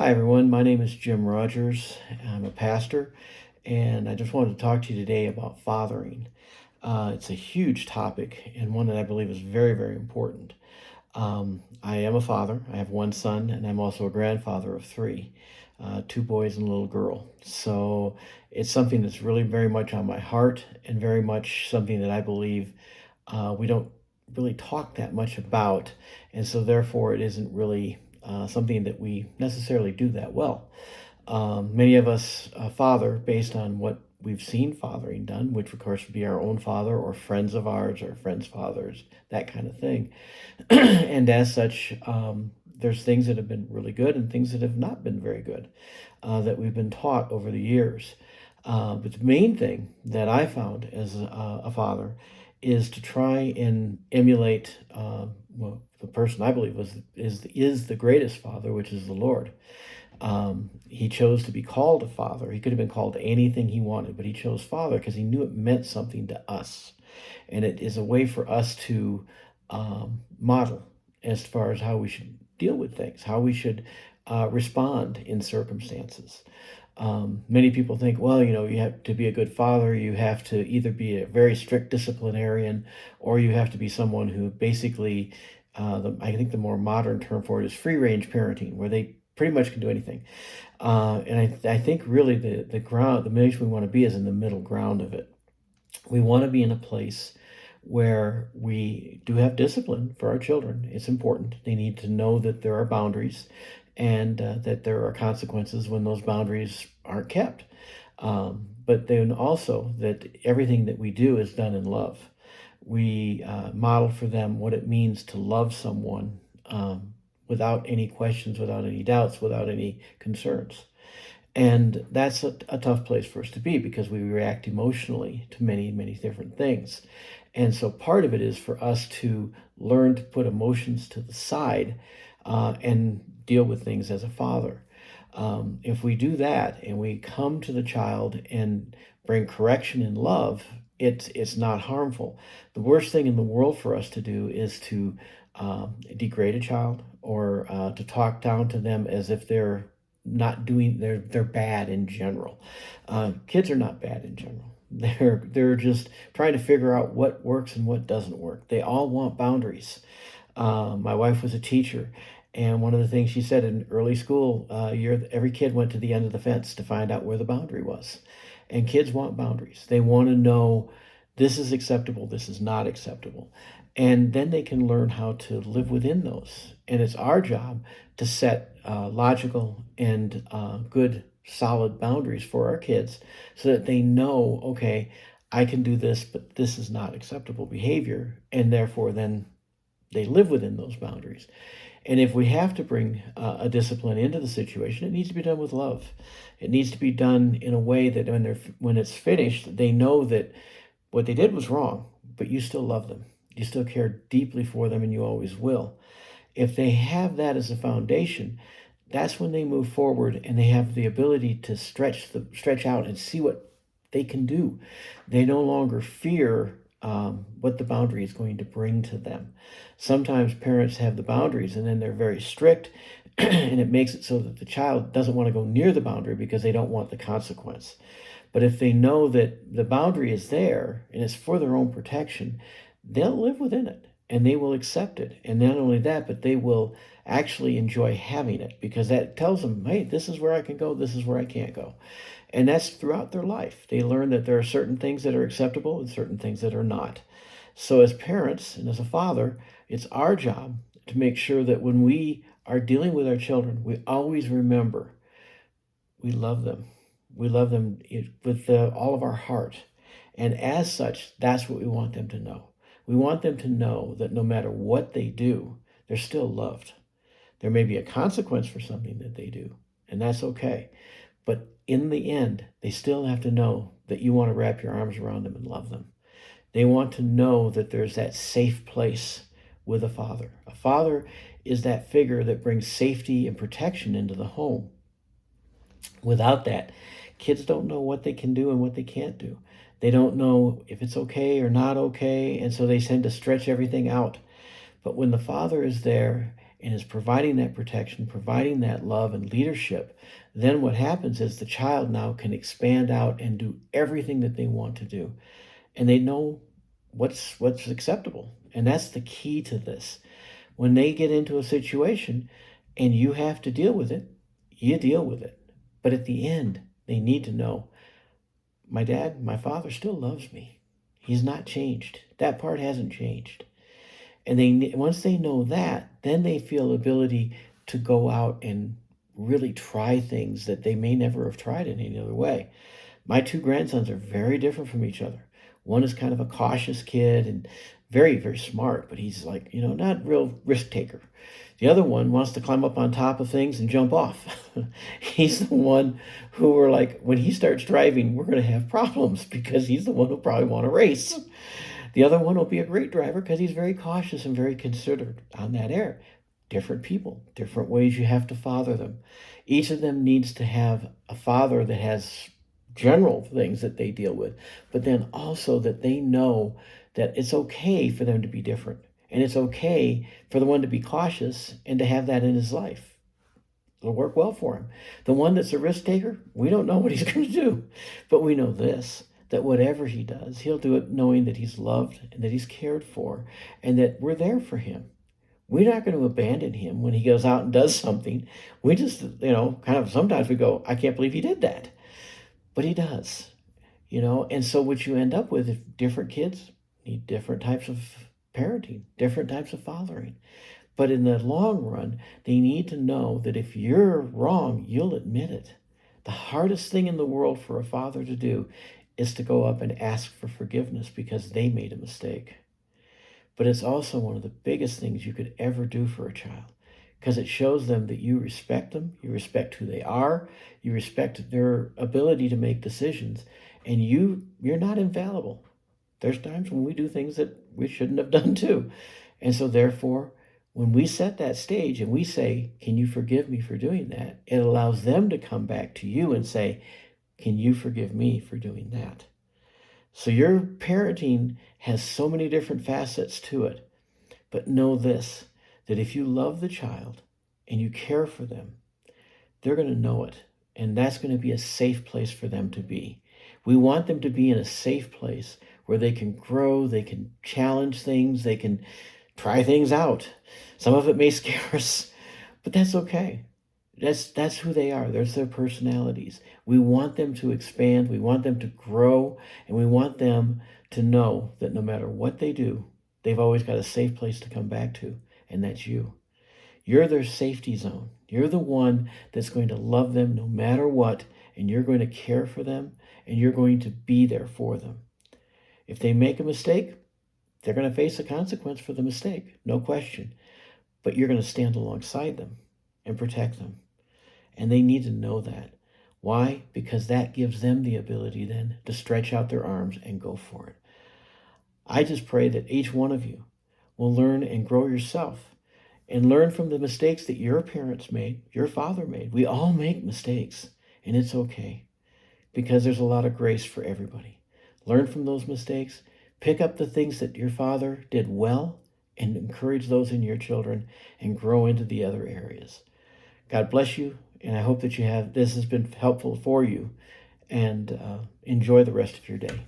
Hi, everyone. My name is Jim Rogers. I'm a pastor, and I just wanted to talk to you today about fathering. It's a huge topic and one that I believe is very, very important. I am a father. I have one son, and I'm also a grandfather of three, two boys and a little girl. So it's something that's really very much on my heart and very much something that I believe we don't really talk that much about. And so therefore it isn't really something that we necessarily do that well. Many of us father based on what we've seen fathering done, which of course would be our own father or friends of ours or friends' fathers, that kind of thing. And as such, there's things that have been really good and things that have not been very good that we've been taught over the years. But the main thing that I found as a father is to try and emulate well, the person I believe is the greatest father, which is the Lord. He chose to be called a father. He could have been called anything he wanted, but he chose father because he knew it meant something to us. And it is a way for us to model as far as how we should deal with things, how we should respond in circumstances. Many people think, well, you have to be a good father, you have to either be a very strict disciplinarian or you have to be someone who basically, I think the more modern term for it is free range parenting, where they pretty much can do anything. And I think really the place we want to be is in the middle ground of it. We want to be in a place where we do have discipline for our children. It's important. They need to know that there are boundaries and that there are consequences when those boundaries aren't kept. But then also that everything that we do is done in love. We model for them what it means to love someone without any questions, without any doubts, without any concerns. And that's a tough place for us to be because we react emotionally to many, many different things. And so part of it is for us to learn to put emotions to the side and deal with things as a father. If we do that and we come to the child and bring correction and love, it's not harmful. The worst thing in the world for us to do is to degrade a child or to talk down to them as if they're not doing they're bad in general. Kids are not bad in general. They're just trying to figure out what works and what doesn't work. They all want boundaries. My wife was a teacher, and one of the things she said in early school, every kid went to the end of the fence to find out where the boundary was. And kids want boundaries. They want to know this is acceptable, this is not acceptable. And then they can learn how to live within those. And it's our job to set logical and good, solid boundaries for our kids so that they know, okay, I can do this, but this is not acceptable behavior. And therefore, then they live within those boundaries. And if we have to bring a discipline into the situation, it needs to be done with love. It needs to be done in a way that when it's finished, they know that what they did was wrong, but you still love them. You still care deeply for them, and you always will. If they have that as a foundation, that's when they move forward and they have the ability to stretch out and see what they can do. They no longer fear what the boundary is going to bring to them. Sometimes parents have the boundaries and then they're very strict, and it makes it so that the child doesn't want to go near the boundary because they don't want the consequence. But if they know that the boundary is there and it's for their own protection, they'll live within it and they will accept it. And not only that, but they will actually enjoy having it because that tells them, hey, this is where I can go, this is where I can't go. And that's throughout their life. They learn that there are certain things that are acceptable and certain things that are not. So as parents and as a father, it's our job to make sure that when we are dealing with our children, we always remember we love them. We love them with all of our heart. And as such, that's what we want them to know. We want them to know that no matter what they do, they're still loved. There may be a consequence for something that they do, and that's okay. But in the end, they still have to know that you want to wrap your arms around them and love them. They want to know that there's that safe place with a father. A father is that figure that brings safety and protection into the home. Without that, kids don't know what they can do and what they can't do. They don't know if it's okay or not okay, and so they tend to stretch everything out. But when the father is there and is providing that protection, providing that love and leadership, then what happens is the child now can expand out and do everything that they want to do. And they know what's acceptable. And that's the key to this. When they get into a situation and you have to deal with it, you deal with it. But at the end, they need to know my dad, my father still loves me. He's not changed. That part hasn't changed. And once they know that, then they feel ability to go out and really try things that they may never have tried in any other way. My two grandsons are very different from each other. One is kind of a cautious kid and very, very smart, but he's like, not real risk taker. The other one wants to climb up on top of things and jump off. He's the one who we're like, when he starts driving, we're going to have problems because he's the one who'll probably want to race. The other one will be a great driver because he's very cautious and very considered on that area. Different people, different ways you have to father them. Each of them needs to have a father that has general things that they deal with, but then also that they know that it's okay for them to be different. And it's okay for the one to be cautious and to have that in his life. It'll work well for him. The one that's a risk taker, we don't know what he's going to do. But we know this, that whatever he does, he'll do it knowing that he's loved and that he's cared for and that we're there for him. We're not going to abandon him when he goes out and does something. We just, kind of sometimes we go, I can't believe he did that. But he does, And so what you end up with, if different kids need different types of parenting, different types of fathering. But in the long run, they need to know that if you're wrong, you'll admit it. The hardest thing in the world for a father to do is to go up and ask for forgiveness because they made a mistake. But it's also one of the biggest things you could ever do for a child because it shows them that you respect them, you respect who they are, you respect their ability to make decisions, and you're not infallible. There's times when we do things that we shouldn't have done too. And so therefore, when we set that stage and we say, can you forgive me for doing that? It allows them to come back to you and say, can you forgive me for doing that? So your parenting has so many different facets to it. But know this, that if you love the child and you care for them, they're going to know it. And that's going to be a safe place for them to be. We want them to be in a safe place where they can grow, they can challenge things, they can try things out. Some of it may scare us, but that's okay. That's who they are. That's their personalities. We want them to expand, we want them to grow, and we want them to know that no matter what they do, they've always got a safe place to come back to, and that's you. You're their safety zone. You're the one that's going to love them no matter what, and you're going to care for them, and you're going to be there for them. If they make a mistake, they're going to face a consequence for the mistake, no question. But you're going to stand alongside them and protect them. And they need to know that. Why? Because that gives them the ability then to stretch out their arms and go for it. I just pray that each one of you will learn and grow yourself and learn from the mistakes that your parents made, your father made. We all make mistakes, and it's okay because there's a lot of grace for everybody. Learn from those mistakes. Pick up the things that your father did well and encourage those in your children and grow into the other areas. God bless you, and I hope that this has been helpful for you, and enjoy the rest of your day.